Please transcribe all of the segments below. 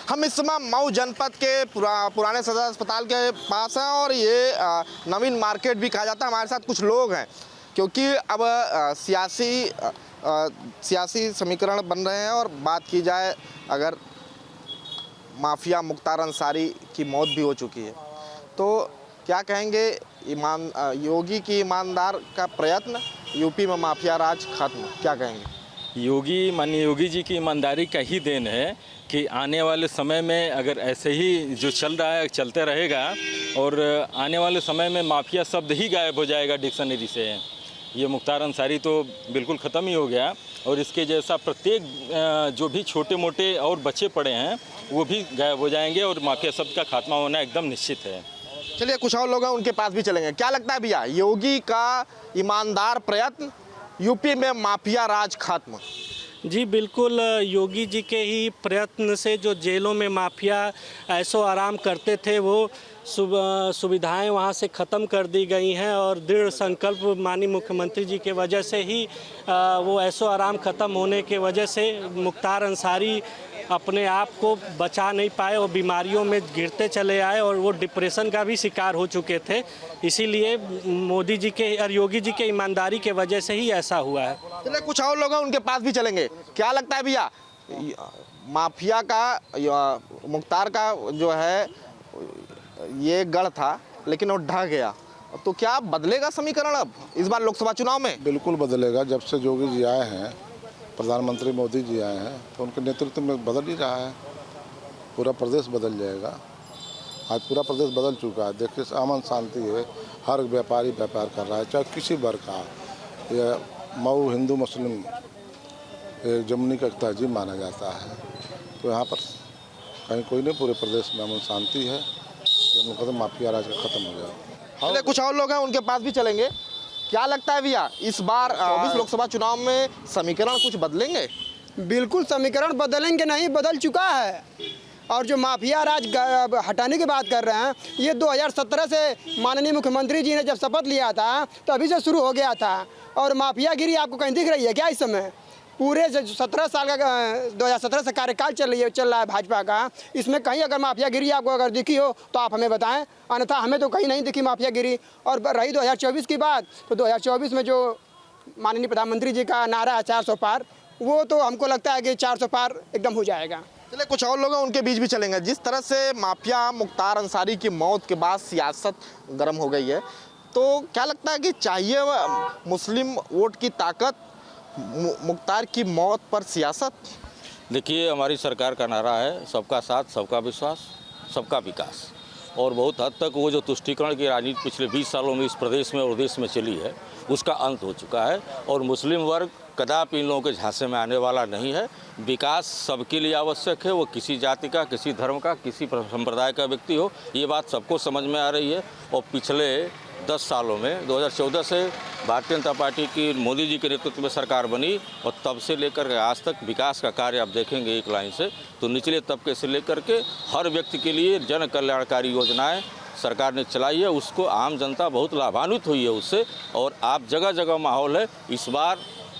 हम इस समय मऊ जनपद के पुराने सदर अस्पताल के पास हैं और ये नवीन मार्केट भी कहा जाता है। हमारे साथ कुछ लोग हैं क्योंकि अब सियासी समीकरण बन रहे हैं और बात की जाए अगर माफिया मुख्तार अंसारी की मौत भी हो चुकी है तो क्या कहेंगे योगी की ईमानदार का प्रयत्न यूपी में माफिया राज खत्म, क्या कहेंगे? माननीय योगी जी की ईमानदारी का ही देन है कि आने वाले समय में अगर ऐसे ही जो चल रहा है चलते रहेगा और आने वाले समय में माफिया शब्द ही गायब हो जाएगा डिक्शनरी से। ये मुख्तार अंसारी तो बिल्कुल ख़त्म ही हो गया और इसके जैसा प्रत्येक जो भी छोटे मोटे और बच्चे पड़े हैं वो भी गायब हो जाएंगे और माफिया शब्द का खात्मा होना एकदम निश्चित है। चलिए कुछ और लोग हैं उनके पास भी चलेंगे। क्या लगता है भैया, योगी का ईमानदार प्रयत्न यूपी में माफिया राज खत्म? जी बिल्कुल, योगी जी के ही प्रयत्न से जो जेलों में माफिया ऐशो आराम करते थे वो सुविधाएं वहां से ख़त्म कर दी गई हैं और दृढ़ संकल्प माननीय मुख्यमंत्री जी के वजह से ही वो ऐशो आराम ख़त्म होने के वजह से मुख्तार अंसारी अपने आप को बचा नहीं पाए और बीमारियों में गिरते चले आए और वो डिप्रेशन का भी शिकार हो चुके थे। इसीलिए मोदी जी के और योगी जी के ईमानदारी के वजह से ही ऐसा हुआ है। चलिए कुछ और लोग हैं उनके पास भी चलेंगे। क्या लगता है भैया, माफिया का मुख्तार का जो है ये गढ़ था लेकिन वो ढह गया, तो क्या बदलेगा समीकरण अब इस बार लोकसभा चुनाव में? बिल्कुल बदलेगा। जब से योगी जी आए हैं, प्रधानमंत्री मोदी जी आए हैं तो उनके नेतृत्व में बदल ही रहा है। पूरा प्रदेश बदल जाएगा। आज पूरा प्रदेश बदल चुका है। देखिए अमन शांति है, हर व्यापारी व्यापार कर रहा है, चाहे किसी वर्ग का। यह मऊ हिंदू मुस्लिम जमुनी का तहजीब माना जाता है, तो यहाँ पर कहीं कोई नहीं, पूरे प्रदेश में अमन शांति है। हम लोग माफिया राज का खत्म हो जाएगा। चलिए कुछ और लोग हैं उनके पास भी चलेंगे। क्या लगता है भैया, इस बार 24 लोकसभा चुनाव में समीकरण कुछ बदलेंगे? बिल्कुल समीकरण बदलेंगे, नहीं बदल चुका है। और जो माफिया राज हटाने की बात कर रहे हैं, ये 2017 से माननीय मुख्यमंत्री जी ने जब शपथ लिया था तो अभी से शुरू हो गया था। और माफियागिरी आपको कहीं दिख रही है क्या इस समय? पूरे 17 साल का 2017 से कार्यकाल चल रहा है भाजपा का, इसमें कहीं अगर माफियागिरी आपको अगर दिखी हो तो आप हमें बताएं, अन्यथा हमें तो कहीं नहीं दिखी माफियागिरी। और रही 2024 की बात, तो 2024 में जो माननीय प्रधानमंत्री जी का नारा है 400 पार, वो तो हमको लगता है कि 400 पार एकदम हो जाएगा। चलिए कुछ और लोग हैं उनके बीच भी चलेंगे। जिस तरह से माफिया मुख्तार अंसारी की मौत के बाद सियासत गर्म हो गई है, तो क्या लगता है कि चाहिए मुस्लिम वोट की ताकत मुख्तार की मौत पर सियासत? देखिए, हमारी सरकार का नारा है सबका साथ, सबका विश्वास, सबका विकास। और बहुत हद तक वो जो तुष्टीकरण की राजनीति पिछले 20 सालों में इस प्रदेश में और देश में चली है उसका अंत हो चुका है और मुस्लिम वर्ग कदापि इन लोगों के झांसे में आने वाला नहीं है। विकास सबके लिए आवश्यक है, वो किसी जाति का, किसी धर्म का, किसी संप्रदाय का व्यक्ति हो, ये बात सबको समझ में आ रही है। और पिछले 10 सालों में 2014 से भारतीय जनता पार्टी की मोदी जी के नेतृत्व में सरकार बनी और तब से लेकर के आज तक विकास का कार्य आप देखेंगे एक लाइन से, तो निचले तबके से लेकर के हर व्यक्ति के लिए जन कल्याणकारी योजनाएं सरकार ने चलाई है, उसको आम जनता बहुत लाभान्वित हुई है उससे। और आप जगह जगह माहौल है, इस बार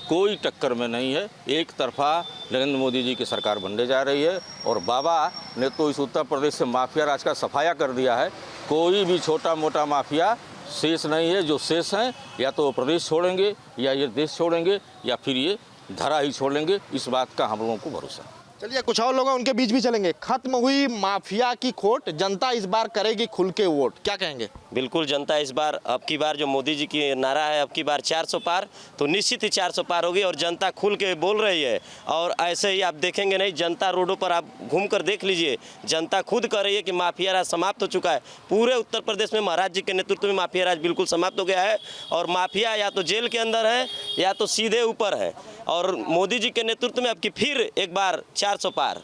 कोई टक्कर में नहीं है, एक तरफा नरेंद्र मोदी जी की सरकार बनने जा रही है। और बाबा ने तो इस उत्तर प्रदेश से माफिया राज का सफाया कर दिया है। कोई भी छोटा मोटा माफिया शेष नहीं है। जो शेष हैं या तो वो प्रदेश छोड़ेंगे या ये देश छोड़ेंगे या फिर ये धरा ही छोड़ेंगे, इस बात का हम लोगों को भरोसा है। चलिए कुछ और लोग हैं उनके बीच भी चलेंगे। खत्म हुई माफिया की खोट, जनता इस बार करेगी खुल के वोट, क्या कहेंगे? बिल्कुल, जनता इस बार अब की बार जो मोदी जी की नारा है अब की बार 400 पार, तो निश्चित ही 400 पार होगी और जनता खुल के बोल रही है। और ऐसे ही आप देखेंगे नहीं, जनता रोडों पर आप घूम कर देख लीजिए, जनता खुद कह रही है कि माफिया राज समाप्त हो चुका है। पूरे उत्तर प्रदेश में महाराज जी के नेतृत्व में माफिया राज बिल्कुल समाप्त हो गया है और माफिया या तो जेल के अंदर है या तो सीधे ऊपर है। और मोदी जी के नेतृत्व में अब की फिर एक बार 400 पार।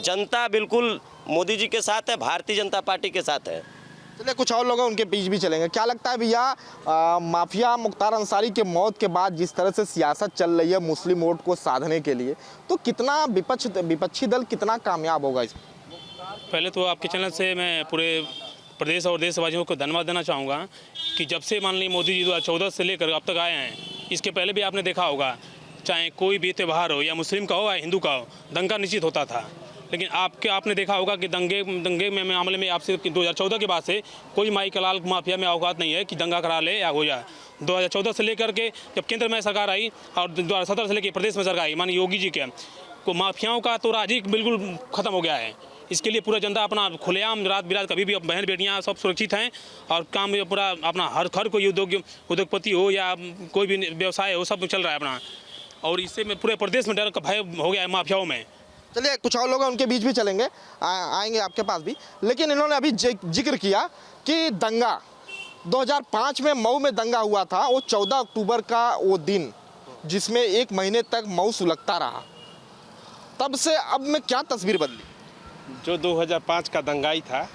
जनता बिल्कुल मोदी जी के साथ है, भारतीय जनता पार्टी के साथ है। चलिए कुछ और लोग हैं उनके बीच भी चलेंगे। क्या लगता है भैया, माफिया मुख्तार अंसारी के मौत के बाद जिस तरह से सियासत चल रही है मुस्लिम वोट को साधने के लिए, तो कितना विपक्षी दल कितना कामयाब होगा इसमें? पहले तो आपके चैनल से मैं पूरे प्रदेश और देशवासियों को धन्यवाद देना चाहूँगा कि जब से मान लीजिए मोदी जी 2014 से लेकर अब तक आए हैं, इसके पहले भी आपने देखा होगा चाहे कोई भी त्यौहार हो या मुस्लिम का हो या हिंदू का हो, दंगा निश्चित होता था। लेकिन आपने देखा होगा कि दंगे में मामले में आपसे 2014 के बाद से कोई माई कलाल माफिया में औकात नहीं है कि दंगा करा ले या हो जाए। 2014 से लेकर के जब केंद्र में सरकार आई और 2017 से लेकर प्रदेश में सरकार आई माननीय योगी जी के, को माफियाओं का तो राज ही बिल्कुल ख़त्म हो गया है। इसके लिए पूरा जनता अपना खुलेआम रात बिरात कभी भी बहन बेटियां सब सुरक्षित हैं और काम में पूरा अपना हर कोई उद्योगपति हो या कोई भी व्यवसाय हो, सब चल रहा है अपना। और इससे में पूरे प्रदेश में डर का भय हो गया है माफियाओं में। चलिए कुछ और लोग हैं उनके बीच भी चलेंगे, आएंगे आपके पास भी। लेकिन इन्होंने अभी जिक्र किया कि दंगा 2005 में मऊ में दंगा हुआ था, वो 14 अक्टूबर का वो दिन जिसमें 1 महीने तक मऊ सुलगता रहा, तब से अब में क्या तस्वीर बदली? जो 2005 का दंगाई था,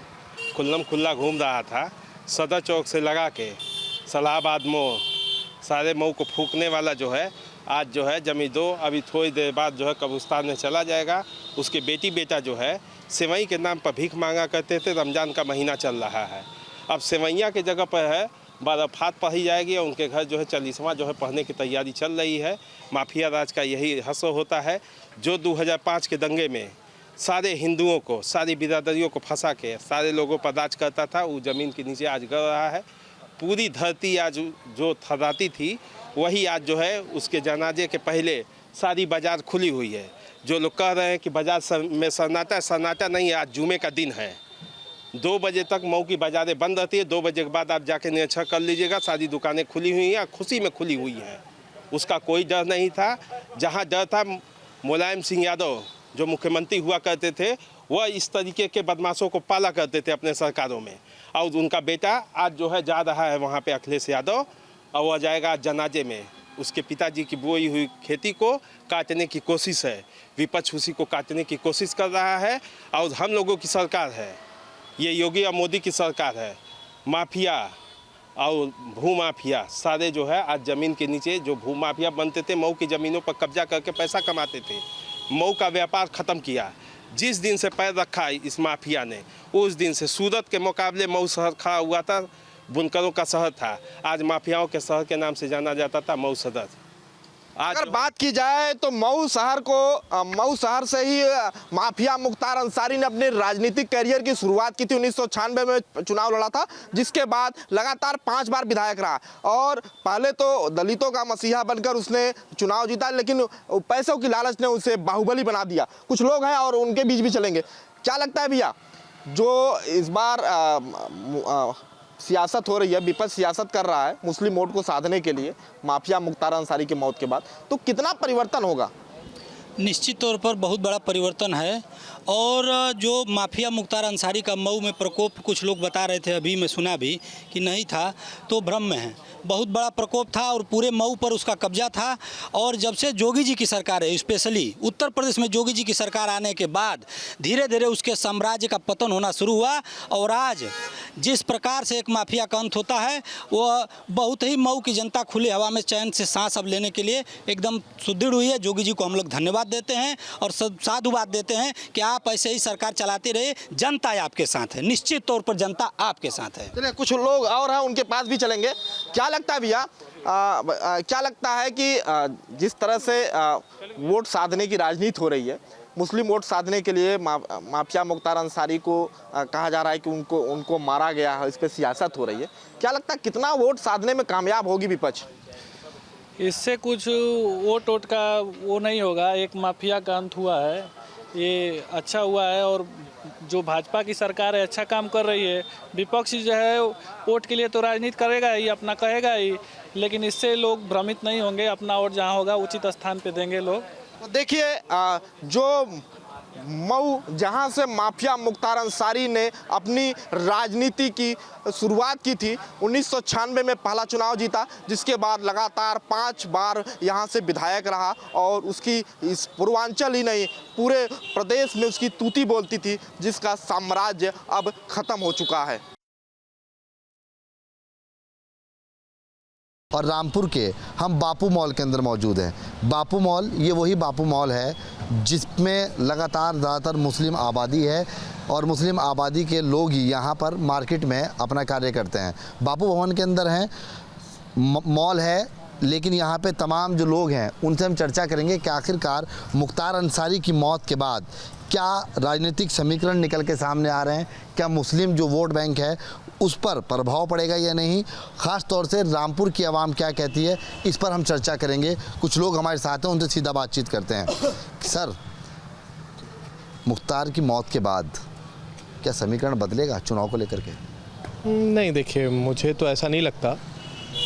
खुल्लम खुल्ला घूम रहा था, सदर चौक से लगा के सलाहाबाद मोड़ सारे मऊ को फूकने वाला जो है, आज जो है जमी दो, अभी थोड़ी देर बाद जो है कब्रिस्तान में चला जाएगा। उसके बेटा जो है सेवई के नाम पर भीख मांगा करते थे। रमज़ान का महीना चल रहा है, अब सेवैया के जगह पर है बाराफात पढ़ी जाएगी और उनके घर जो है 40वां जो है पढ़ने की तैयारी चल रही है। माफिया राज का यही हश्र होता है। जो 2005 के दंगे में सारे हिंदुओं को, सारी बिरादरियों को फंसा के सारे लोगों पर राज करता था, वो ज़मीन के नीचे आज गिर रहा है। पूरी धरती आज जो थर्राती थी वही आज जो है उसके जनाजे के पहले सारी बाज़ार खुली हुई है। जो लोग कह रहे हैं कि बाज़ार में सन्नाटा नहीं है, आज जुमे का दिन है। 2 बजे तक मऊ की बाज़ारें बंद रहती है। 2 बजे के बाद आप जाके निरीक्षण कर लीजिएगा, सारी दुकानें खुली हुई हैं, खुशी में खुली हुई हैं। उसका कोई डर नहीं था। जहाँ डर था, मुलायम सिंह यादव जो मुख्यमंत्री हुआ करते थे, वह इस तरीके के बदमाशों को पाला करते थे अपने सरकारों में। और उनका बेटा आज जो है जा रहा है वहाँ पे अखिलेश यादव, और वह जाएगा जनाजे में। उसके पिताजी की बोई हुई खेती को काटने की कोशिश है, विपक्ष उसी को काटने की कोशिश कर रहा है। और हम लोगों की सरकार है, ये योगी और मोदी की सरकार है। माफिया और भूमाफिया सारे जो है आज ज़मीन के नीचे, जो भूमाफिया बनते थे मऊ की ज़मीनों पर कब्जा करके पैसा कमाते थे, मऊ का व्यापार ख़त्म किया। जिस दिन से पैर रखा इस माफिया ने, उस दिन से सूरत के मुकाबले मऊ शहर खड़ा हुआ था, बुनकरों का शहर था। आज माफियाओं के शहर के नाम से जाना जाता था मऊ सदर। अगर बात की जाए तो मऊ शहर से ही माफिया मुख्तार अंसारी ने अपने राजनीतिक करियर की शुरुआत की थी। 1996 में चुनाव लड़ा था, जिसके बाद लगातार 5 बार विधायक रहा और पहले तो दलितों का मसीहा बनकर उसने चुनाव जीता, लेकिन पैसों की लालच ने उसे बाहुबली बना दिया। कुछ लोग हैं और उनके बीच भी चलेंगे। क्या लगता है भैया, जो इस बार सियासत हो रही है, विपक्ष सियासत कर रहा है मुस्लिम वोट को साधने के लिए माफिया मुख्तार अंसारी की मौत के बाद, तो कितना परिवर्तन होगा? निश्चित तौर पर बहुत बड़ा परिवर्तन है। और जो माफिया मुख्तार अंसारी का मऊ में प्रकोप कुछ लोग बता रहे थे, अभी मैं सुना भी कि नहीं था, तो भ्रम में है। बहुत बड़ा प्रकोप था और पूरे मऊ पर उसका कब्जा था। और जब से जोगी जी की सरकार है, स्पेशली उत्तर प्रदेश में जोगी जी की सरकार आने के बाद धीरे धीरे उसके साम्राज्य का पतन होना शुरू हुआ। और आज जिस प्रकार से एक माफिया का अंत होता है, वह बहुत ही मऊ की जनता खुले हवा में चैन से सांस अब लेने के लिए एकदम सुदृढ़ हुई है। जोगी जी को हम लोग धन्यवाद देते हैं और साधुवाद देते हैं कि आप ऐसे ही सरकार चलाते रहे, जनता आपके साथ है, निश्चित तौर पर जनता आपके साथ है। चलिए कुछ लोग और हैं, उनके पास भी चलेंगे। क्या लगता है भैया, क्या लगता है कि जिस तरह से वोट साधने की राजनीति हो रही है, मुस्लिम वोट साधने के लिए माफिया मुख्तार अंसारी को कहा जा रहा है कि उनको मारा गया है, इस पर सियासत हो रही है, क्या लगता है कितना वोट साधने में कामयाब होगी विपक्ष? इससे कुछ वोट का वो नहीं होगा। एक माफिया का अंत हुआ है, ये अच्छा हुआ है। और जो भाजपा की सरकार है अच्छा काम कर रही है। विपक्ष जो है वोट के लिए तो राजनीति करेगा ही, अपना कहेगा ही, लेकिन इससे लोग भ्रमित नहीं होंगे। अपना वोट जहाँ होगा उचित स्थान पे देंगे लोग। तो देखिए, जो मऊ जहां से माफिया मुख्तार अंसारी ने अपनी राजनीति की शुरुआत की थी, 1996 में पहला चुनाव जीता, जिसके बाद लगातार 5 बार यहां से विधायक रहा और उसकी इस पूर्वांचल ही नहीं पूरे प्रदेश में उसकी तूती बोलती थी, जिसका साम्राज्य अब खत्म हो चुका है। और रामपुर के हम बापू मॉल के अंदर मौजूद हैं। बापू मॉल, ये वही बापू मॉल है जिसमें लगातार ज़्यादातर मुस्लिम आबादी है और मुस्लिम आबादी के लोग ही यहाँ पर मार्केट में अपना कार्य करते हैं। बापू भवन के अंदर हैं, मॉल है, लेकिन यहाँ पे तमाम जो लोग हैं उनसे हम चर्चा करेंगे कि आखिरकार मुख्तार अंसारी की मौत के बाद क्या राजनीतिक समीकरण निकल के सामने आ रहे हैं? क्या मुस्लिम जो वोट बैंक है उस पर प्रभाव पड़ेगा या नहीं? ख़ास तौर से रामपुर की आवाम क्या कहती है, इस पर हम चर्चा करेंगे। कुछ लोग हमारे साथ हैं, उनसे सीधा बातचीत करते हैं। सर, मुख्तार की मौत के बाद क्या समीकरण बदलेगा चुनाव को लेकर के? नहीं, देखिए, मुझे तो ऐसा नहीं लगता।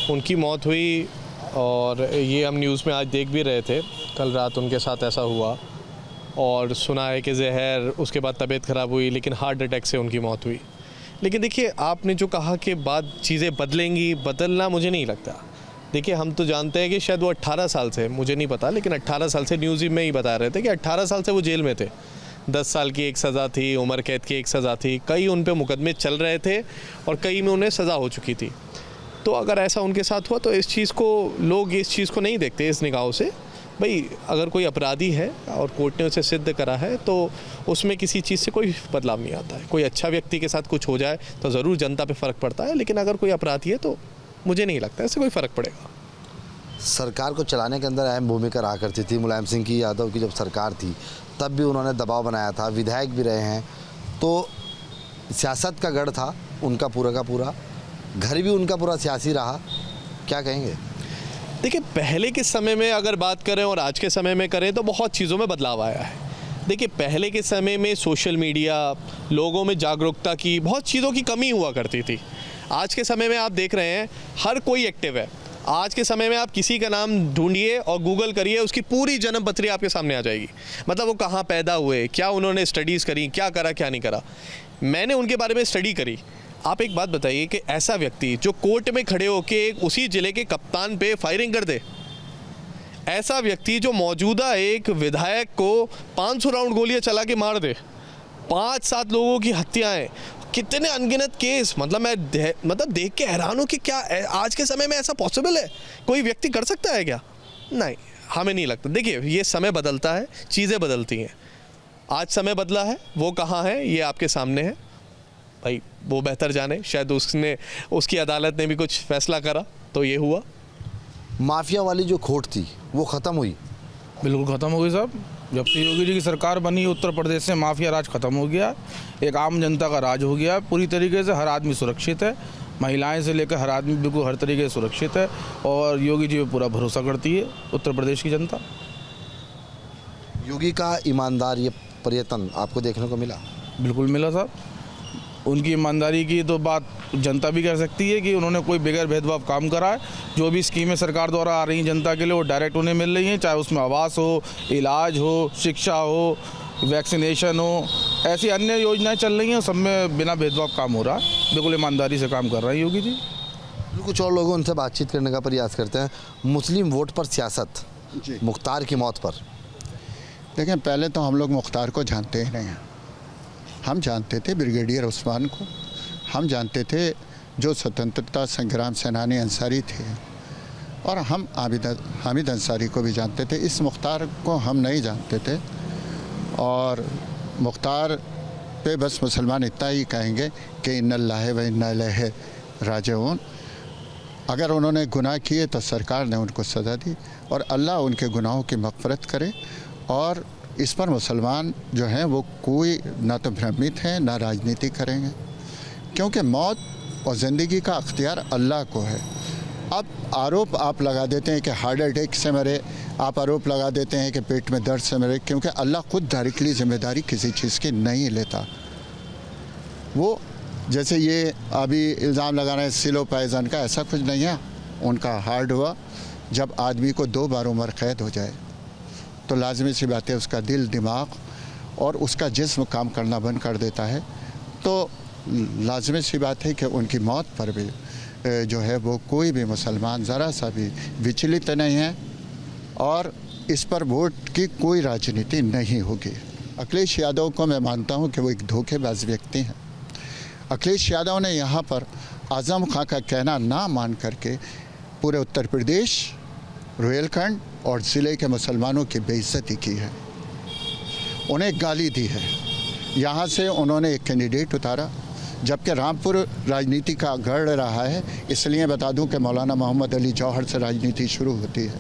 उनकी मौत हुई और ये हम न्यूज़ में आज देख भी रहे थे, कल रात उनके साथ ऐसा हुआ और सुना है कि जहर, उसके बाद तबीयत ख़राब हुई, लेकिन हार्ट अटैक से उनकी मौत हुई। लेकिन देखिए, आपने जो कहा कि बाद चीज़ें बदलेंगी, बदलना मुझे नहीं लगता। देखिए, हम तो जानते हैं कि शायद वो 18 साल से, मुझे नहीं पता, लेकिन 18 साल से न्यूज़ में ही बता रहे थे कि 18 साल से वो जेल में थे। 10 साल की एक सज़ा थी, उम्र कैद की एक सज़ा थी, कई उन पे मुकदमे चल रहे थे और कई में उन्हें सज़ा हो चुकी थी। तो अगर ऐसा उनके साथ हुआ तो इस चीज़ को लोग इस चीज़ को नहीं देखते इस निगाहों से। भाई, अगर कोई अपराधी है और कोर्ट ने उसे सिद्ध करा है तो उसमें किसी चीज़ से कोई बदलाव नहीं आता है। कोई अच्छा व्यक्ति के साथ कुछ हो जाए तो ज़रूर जनता पे फ़र्क पड़ता है, लेकिन अगर कोई अपराधी है तो मुझे नहीं लगता इससे कोई फ़र्क पड़ेगा। सरकार को चलाने के अंदर अहम भूमिका रहा करती थी। मुलायम सिंह की यादव की जब सरकार थी तब भी उन्होंने दबाव बनाया था, विधायक भी रहे हैं, तो सियासत का गढ़ था उनका पूरा का पूरा, घर भी उनका पूरा सियासी रहा। क्या कहेंगे? देखिए, पहले के समय में अगर बात करें और आज के समय में करें तो बहुत चीज़ों में बदलाव आया है। देखिए, पहले के समय में सोशल मीडिया, लोगों में जागरूकता की बहुत चीज़ों की कमी हुआ करती थी। आज के समय में आप देख रहे हैं हर कोई एक्टिव है। आज के समय में आप किसी का नाम ढूंढिए और गूगल करिए, उसकी पूरी जन्म पत्री आपके सामने आ जाएगी। मतलब वो कहाँ पैदा हुए, क्या उन्होंने स्टडीज़ करी, क्या करा क्या नहीं करा। मैंने उनके बारे में स्टडी करी। आप एक बात बताइए कि ऐसा व्यक्ति जो कोर्ट में खड़े होके उसी ज़िले के कप्तान पे फायरिंग कर दे, ऐसा व्यक्ति जो मौजूदा एक विधायक को 500 राउंड गोलियां चला के मार दे, 5-7 लोगों की हत्याएं, कितने अनगिनत केस। मतलब मैं देख के हैरान हूँ कि क्या आज के समय में ऐसा पॉसिबल है? कोई व्यक्ति कर सकता है क्या? नहीं, हमें नहीं लगता। देखिए, ये समय बदलता है, चीज़ें बदलती हैं। आज समय बदला है, वो कहाँ है ये आपके सामने है। भाई, वो बेहतर जाने, शायद उसकी अदालत ने भी कुछ फैसला करा तो ये हुआ। माफिया वाली जो खोट थी वो ख़त्म हुई? बिल्कुल ख़त्म हो गई साहब। जब से योगी जी की सरकार बनी उत्तर प्रदेश से माफिया राज ख़त्म हो गया, एक आम जनता का राज हो गया। पूरी तरीके से हर आदमी सुरक्षित है, महिलाएं से लेकर हर आदमी बिल्कुल हर तरीके से सुरक्षित है और योगी जी पे पूरा भरोसा करती है उत्तर प्रदेश की जनता। योगी का ईमानदार ये पर्यटन आपको देखने को मिला? बिल्कुल मिला साहब। उनकी ईमानदारी की तो बात जनता भी कह सकती है कि उन्होंने कोई बगैर भेदभाव काम करा है। जो भी स्कीमें सरकार द्वारा आ रही हैं जनता के लिए वो डायरेक्ट उन्हें मिल रही हैं, चाहे उसमें आवास हो, इलाज हो, शिक्षा हो, वैक्सीनेशन हो, ऐसी अन्य योजनाएं चल रही हैं, सब में बिना भेदभाव काम हो रहा है। बिल्कुल ईमानदारी से काम कर रहे हैं योगी जी। कुछ और लोगों उनसे बातचीत करने का प्रयास करते हैं। मुस्लिम वोट पर सियासत, मुख्तार की मौत पर। देखें, पहले तो हम लोग मुख्तार को जानते ही नहीं हैं। हम जानते थे ब्रिगेडियर उस्मान को, हम जानते थे जो स्वतंत्रता संग्राम सेनानी अंसारी थे, और हम हामिद अंसारी को भी जानते थे। इस मुख्तार को हम नहीं जानते थे। और मुख्तार पे बस मुसलमान इतना ही कहेंगे कि इन्नल्लाह व इन्ना इलैहि राजिऊन। अगर उन्होंने गुनाह किए तो सरकार ने उनको सज़ा दी और अल्लाह उनके गुनाहों की मग़फ़िरत करे। और इस पर मुसलमान जो हैं वो कोई ना तो भ्रमित हैं ना राजनीति करेंगे, क्योंकि मौत और ज़िंदगी का अख्तियार अल्लाह को है। अब आरोप आप लगा देते हैं कि हार्ट अटैक से मरे, आप आरोप लगा देते हैं कि पेट में दर्द से मरे, क्योंकि अल्लाह खुद डायरेक्टली ज़िम्मेदारी किसी चीज़ की नहीं लेता। वो जैसे ये अभी इल्ज़ाम लगा रहे हैं सिलो पायजान का, ऐसा कुछ नहीं है। उनका हार्ट हुआ जब आदमी को 2 बार उम्र कैद हो जाए तो लाजमी सी बात है उसका दिल, दिमाग और उसका जिस्म काम करना बंद कर देता है। तो लाजमी सी बात है कि उनकी मौत पर भी जो है वो कोई भी मुसलमान ज़रा सा भी विचलित नहीं है और इस पर वोट की कोई राजनीति नहीं होगी। अखिलेश यादव को मैं मानता हूं कि वो एक धोखेबाज व्यक्ति हैं। अखिलेश यादव ने यहाँ पर आज़म खां का कहना ना मान करके पूरे उत्तर प्रदेश, रोहिलखंड और ज़िले के मुसलमानों की बेइज्जती की है, उन्हें गाली दी है। यहाँ से उन्होंने एक कैंडिडेट उतारा, जबकि रामपुर राजनीति का गढ़ रहा है। इसलिए बता दूं कि मौलाना मोहम्मद अली जौहर से राजनीति शुरू होती है।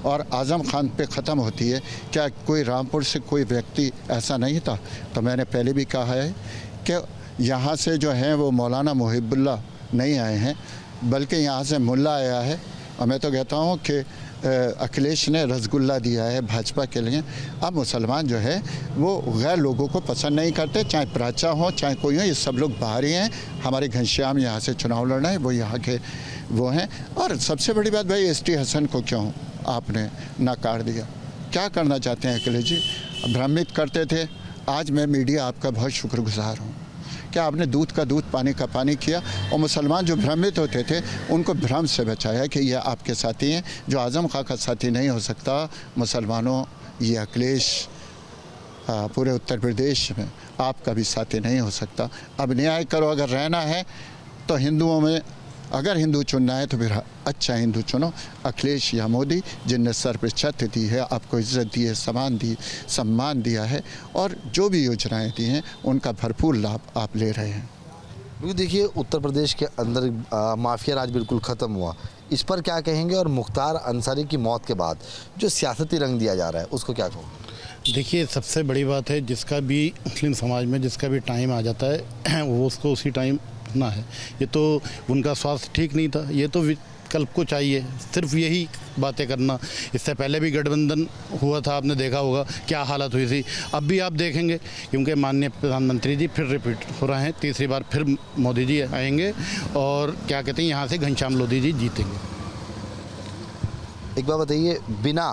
और आज़म खान पे ख़त्म होती है। क्या कोई रामपुर से कोई व्यक्ति ऐसा नहीं था? तो मैंने पहले भी कहा है कि यहाँ से जो हैं वो मौलाना मुहिबुल्लाह नहीं आए हैं, बल्कि यहाँ से मुल्ला आया है। और मैं तो कहता हूँ कि अखिलेश ने रसगुल्ला दिया है भाजपा के लिए। अब मुसलमान जो है वो गैर लोगों को पसंद नहीं करते, चाहे प्राचा हो चाहे कोई हो, ये सब लोग बाहरी हैं। हमारे घनश्याम यहाँ से चुनाव लड़ रहे हैं, वो यहाँ के वो हैं। और सबसे बड़ी बात भाई, एसटी हसन को क्यों आपने नकार दिया? क्या करना चाहते हैं अखिलेश जी? भ्रमित करते थे। आज मैं मीडिया आपका बहुत शुक्रगुजार हूँ कि आपने दूध का दूध पानी का पानी किया और मुसलमान जो भ्रमित होते थे उनको भ्रम से बचाया कि ये आपके साथी हैं। जो आज़म खां का साथी नहीं हो सकता मुसलमानों, ये अखिलेश पूरे उत्तर प्रदेश में आपका भी साथी नहीं हो सकता। अब न्याय करो, अगर रहना है तो हिंदुओं में, अगर हिंदू चुनना है तो फिर अच्छा हिंदू चुनो, अखिलेश या मोदी, जिनने सर पर छत दी है, आपको इज्जत दी है, सम्मान दिया है और जो भी योजनाएं दी हैं उनका भरपूर लाभ आप ले रहे हैं। क्योंकि देखिए उत्तर प्रदेश के अंदर माफिया राज बिल्कुल ख़त्म हुआ, इस पर क्या कहेंगे? और मुख्तार अंसारी की मौत के बाद जो सियासती रंग दिया जा रहा है उसको क्या कहोगे? देखिए सबसे बड़ी बात है, जिसका भी मुस्लिम समाज में जिसका भी टाइम आ जाता है वो उसको उसी टाइम ना है। ये तो उनका स्वास्थ्य ठीक नहीं था, ये तो विकल्प को चाहिए, सिर्फ यही बातें करना। इससे पहले भी गठबंधन हुआ था, आपने देखा होगा क्या हालत हुई थी। अब भी आप देखेंगे, क्योंकि माननीय प्रधानमंत्री जी फिर रिपीट हो रहे हैं, तीसरी बार फिर मोदी जी आएंगे और क्या कहते हैं यहाँ से घनश्याम लोधी जी जीतेंगे। एक बात बताइए, बिना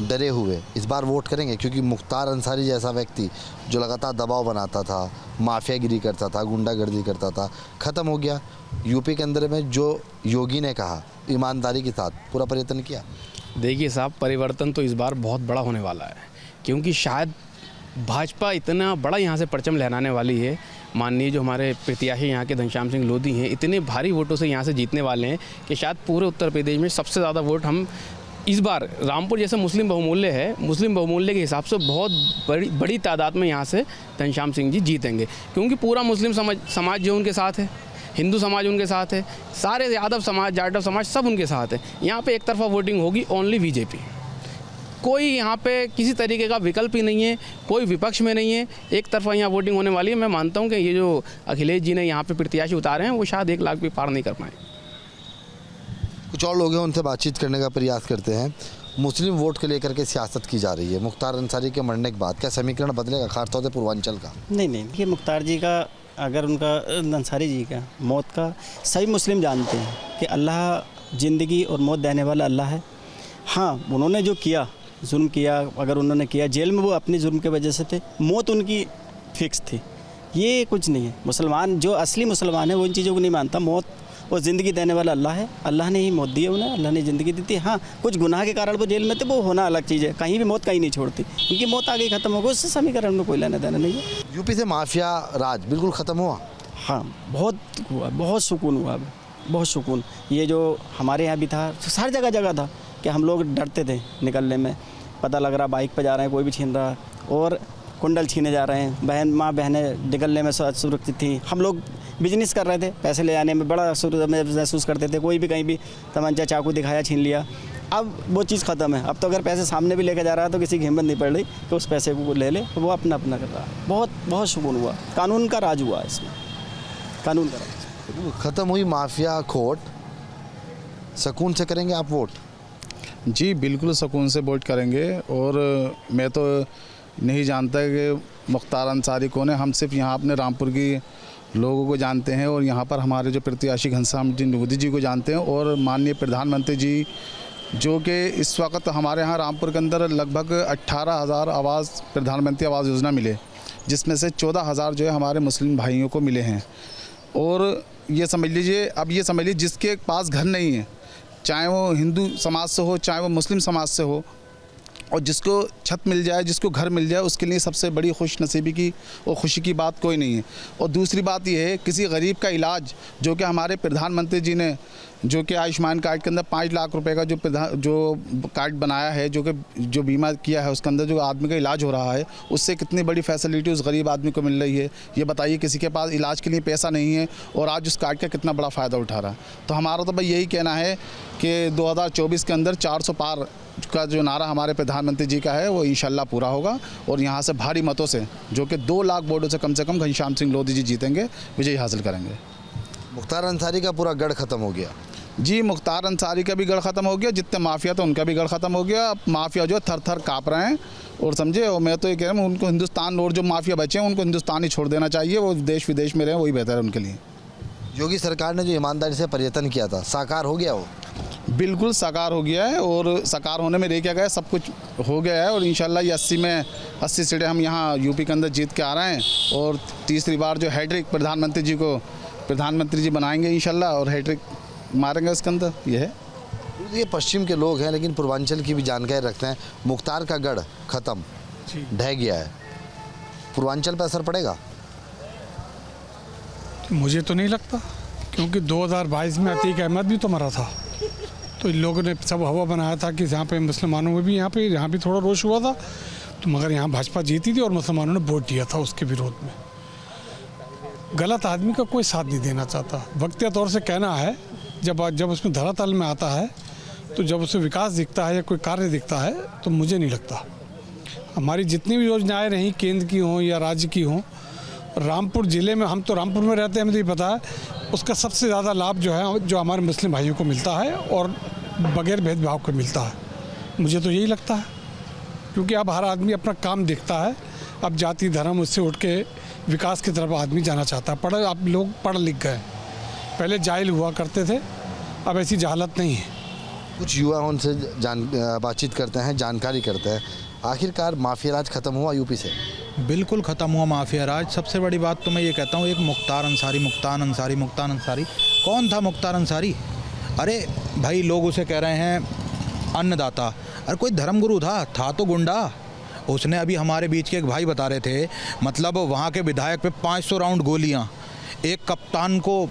डरे हुए इस बार वोट करेंगे? क्योंकि मुख्तार अंसारी जैसा व्यक्ति जो लगातार दबाव बनाता था, माफियागिरी करता था, गुंडागर्दी करता था, ख़त्म हो गया। यूपी के अंदर में जो योगी ने कहा ईमानदारी के साथ पूरा प्रयत्न किया। देखिए साहब, परिवर्तन तो इस बार बहुत बड़ा होने वाला है, क्योंकि शायद भाजपा इतना बड़ा यहाँ से परचम लहराने वाली है। माननीय जो हमारे प्रत्याशी यहाँ के घनश्याम सिंह लोधी हैं, इतने भारी वोटों से यहाँ से जीतने वाले हैं कि शायद पूरे उत्तर प्रदेश में सबसे ज़्यादा वोट हम इस बार, रामपुर जैसे मुस्लिम बहुमूल्य है, मुस्लिम बहुमूल्य के हिसाब से बहुत बड़ी तादाद में यहाँ से घनश्याम सिंह जी जीतेंगे, क्योंकि पूरा मुस्लिम समाज जो उनके साथ है, हिंदू समाज उनके साथ है, सारे यादव समाज, जाटव समाज सब उनके साथ है। यहाँ पे एक तरफा वोटिंग होगी, ओनली बीजेपी। कोई यहाँ पे किसी तरीके का विकल्प ही नहीं है, कोई विपक्ष में नहीं है, एक तरफा यहाँ वोटिंग होने वाली है। मैं मानता हूँ कि ये जो अखिलेश जी ने यहाँ पे प्रत्याशी उतारे हैं वो शायद 1 लाख भी पार नहीं कर पाए। कुछ और लोग हैं, उनसे बातचीत करने का प्रयास करते हैं। मुस्लिम वोट को लेकर के सियासत की जा रही है। मुख्तार अंसारी के मरने के बाद क्या समीकरण बदलेगा, खासतौर से पूर्वांचल का? नहीं, ये मुख्तार जी का, अगर उनका अंसारी जी का मौत का सभी मुस्लिम जानते हैं कि अल्लाह ज़िंदगी और मौत देने वाला अल्लाह है। हाँ, उन्होंने जो किया, जुल्म किया, अगर उन्होंने किया, जेल में वो अपनी जुल्म की वजह से थे, मौत उनकी फिक्स थी। ये कुछ नहीं है। मुसलमान जो असली मुसलमान है वो इन चीज़ों को नहीं मानता। मौत और ज़िंदगी देने वाला अल्लाह है, अल्लाह ने ही मौत दी है उन्हें, अल्लाह ने ज़िंदगी दी थी। हाँ, कुछ गुनाह के कारण वो जेल में थे, वो होना अलग चीज़ है। कहीं भी मौत कहीं नहीं छोड़ती, उनकी मौत आ गई, ख़त्म हो गई, उससे समीकरण में कोई लेना देना नहीं है। यूपी से माफिया राज बिल्कुल ख़त्म हुआ? हाँ, बहुत हुआ, बहुत सुकून हुआ, बहुत सुकून। ये जो हमारे यहाँ भी था, हर जगह था कि हम लोग डरते थे निकलने में, पता लग रहा बाइक पर जा रहे हैं, कोई भी छीन रहा, और कुंडल छीने जा रहे हैं। माँ बहनें निकलने में सुरक्षित थी। हम लोग बिजनेस कर रहे थे, पैसे ले आने में बड़ा महसूस करते थे। कोई भी कहीं भी तमंचा चाकू दिखाया, छीन लिया। अब वो चीज़ ख़त्म है। अब तो अगर पैसे सामने भी लेके जा रहा है तो किसी की हिम्मत नहीं पड़ रही कि उस पैसे को ले ले, तो वो अपना कर रहा है। बहुत सुकून हुआ, कानून का राज हुआ इसमें, कानून का राज। ख़त्म हुई माफिया खोट, सुकून से करेंगे आप वोट? जी बिल्कुल सुकून से वोट करेंगे। और मैं तो नहीं जानता कि मुख्तार अंसारी कौन है। हम सिर्फ यहाँ अपने रामपुर की लोगों को जानते हैं और यहाँ पर हमारे जो प्रत्याशी घनश्याम जी लोधी जी को जानते हैं, और माननीय प्रधानमंत्री जी जो कि इस वक्त हमारे यहाँ रामपुर के अंदर लगभग 18,000 आवास, प्रधानमंत्री आवास योजना मिले, जिसमें से 14,000 जो है हमारे मुस्लिम भाइयों को मिले हैं। और ये समझ लीजिए, अब ये समझ लीजिए जिसके पास घर नहीं है, चाहे वो हिंदू समाज से हो चाहे वो मुस्लिम समाज से हो, और जिसको छत मिल जाए, जिसको घर मिल जाए, उसके लिए सबसे बड़ी खुश नसीबी की और खुशी की बात कोई नहीं है। और दूसरी बात यह है, किसी गरीब का इलाज जो कि हमारे प्रधानमंत्री जी ने जो कि आयुष्मान कार्ड के अंदर 5 लाख रुपए का जो कार्ड बनाया है, जो बीमा किया है, उसके अंदर जो आदमी का इलाज हो रहा है, उससे कितनी बड़ी फैसिलिटी उस गरीब आदमी को मिल रही है। ये बताइए, किसी के पास इलाज के लिए पैसा नहीं है और आज उस कार्ड का कितना बड़ा फ़ायदा उठा रहा है। तो हमारा तो भाई यही कहना है कि 2024 के अंदर 400 पार का जो नारा हमारे प्रधानमंत्री जी का है वो इंशाल्लाह पूरा होगा और यहाँ से भारी मतों से, जो कि 2 लाख वोटों से कम घनश्याम सिंह लोधी जी जीतेंगे, विजय हासिल करेंगे। मुख्तार अंसारी का पूरा गढ़ खत्म हो गया। जी, मुख्तार अंसारी का भी गढ़ ख़त्म हो गया, जितने माफिया थे उनका भी गढ़ ख़त्म हो गया। अब माफिया जो थर थर काँप रहे हैं और समझे, और मैं तो ये कह रहा हूँ उनको हिंदुस्तान, और जो माफिया बचे हैं उनको हिंदुस्तान ही छोड़ देना चाहिए। वो देश विदेश में रहें, वही बेहतर है उनके लिए। योगी सरकार ने जो ईमानदारी से पर्यटन किया था, साकार हो गया वो? बिल्कुल साकार हो गया है, और साकार होने में रह क्या गया, सब कुछ हो गया है। और इंशाल्लाह ये 80 सीटें हम यहाँ यूपी के अंदर जीत के आ रहे हैं और तीसरी बार जो हैट्रिक प्रधानमंत्री जी बनाएंगे इंशाल्लाह, और हैट्रिक मारेंगे उसके अंदर। ये है, ये पश्चिम के लोग हैं लेकिन पूर्वांचल की भी जानकारी रखते हैं। मुख्तार का गढ़ खत्म, ढह गया है, पूर्वांचल पर असर पड़ेगा? मुझे तो नहीं लगता, क्योंकि 2022 में अतीक अहमद भी तो मरा था, तो इन लोगों ने सब हवा बनाया था कि यहाँ पे मुसलमानों में भी यहाँ भी थोड़ा रोष हुआ था, तो मगर यहाँ भाजपा जीती थी और मुसलमानों ने वोट दिया था उसके विरोध में। गलत आदमी का कोई साथ नहीं देना चाहता। वक्तिया तौर से कहना है, जब उसमें धरातल में आता है, तो जब उसे विकास दिखता है या कोई कार्य दिखता है, तो मुझे नहीं लगता। हमारी जितनी भी योजनाएं रहीं, केंद्र की हों या राज्य की हों, रामपुर ज़िले में, हम तो रामपुर में रहते हैं, हमें तो ये पता है, उसका सबसे ज़्यादा लाभ जो है जो हमारे मुस्लिम भाइयों को मिलता है और बगैर भेदभाव के मिलता है। मुझे तो यही लगता है, क्योंकि अब हर आदमी अपना काम देखता है। अब जाति धर्म उससे उठ के विकास की तरफ आदमी जाना चाहता है। अब लोग पढ़ लिख गए, पहले जाहिल हुआ करते थे, अब ऐसी जहालत नहीं है। कुछ युवा उनसे बातचीत करते हैं, जानकारी करते हैं। आखिरकार माफिया राज खत्म हुआ यूपी से? बिल्कुल ख़त्म हुआ माफिया राज। सबसे बड़ी बात तो मैं ये कहता हूँ, एक मुख्तार अंसारी। कौन था मुख्तार अंसारी? अरे भाई, लोग उसे कह रहे हैं अन्नदाता। अरे कोई धर्मगुरु था तो गुंडा। उसने अभी हमारे बीच के एक भाई बता रहे थे, मतलब वहाँ के विधायक पे 500 राउंड गोलियाँ, एक कप्तान को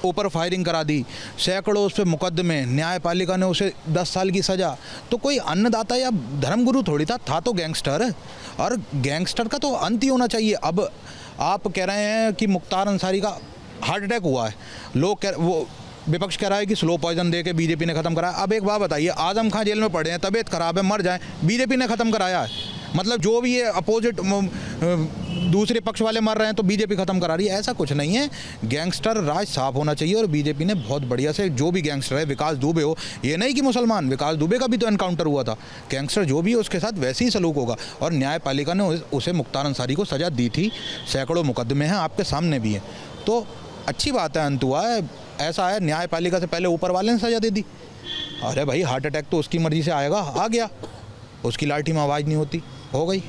ऊपर फायरिंग करा दी, सैकड़ों उस पर मुकदमे, न्यायपालिका ने उसे 10 साल की सज़ा। तो कोई अन्नदाता या धर्मगुरु थोड़ी था तो गैंगस्टर। और गैंगस्टर का तो अंत ही होना चाहिए। अब आप कह रहे हैं कि मुख्तार अंसारी का हार्ट अटैक हुआ है, वो विपक्ष कह रहा है कि स्लो पॉइजन दे के बीजेपी ने ख़त्म कराया। अब एक बात बताइए, आजम खां जेल में पड़े हैं, तबीयत खराब है, मर जाए, बीजेपी ने ख़त्म कराया है। मतलब जो भी ये अपोजिट दूसरे पक्ष वाले मर रहे हैं तो बीजेपी ख़त्म करा रही है, ऐसा कुछ नहीं है। गैंगस्टर राज साफ होना चाहिए और बीजेपी ने बहुत बढ़िया से, जो भी गैंगस्टर है, विकास दुबे हो, ये नहीं कि मुसलमान, विकास दुबे का भी तो एनकाउंटर हुआ था। गैंगस्टर जो भी है उसके साथ वैसे ही सलूक होगा। और न्यायपालिका ने उसे मुख्तार अंसारी को सज़ा दी थी, सैकड़ों मुकदमे हैं, आपके सामने भी हैं। तो अच्छी बात है, अंत हुआ है। ऐसा है, न्यायपालिका से पहले ऊपर वाले ने सज़ा दे दी। अरे भाई, हार्ट अटैक तो उसकी मर्जी से आएगा, आ गया, उसकी लाठी में आवाज़ नहीं होती, हो गई।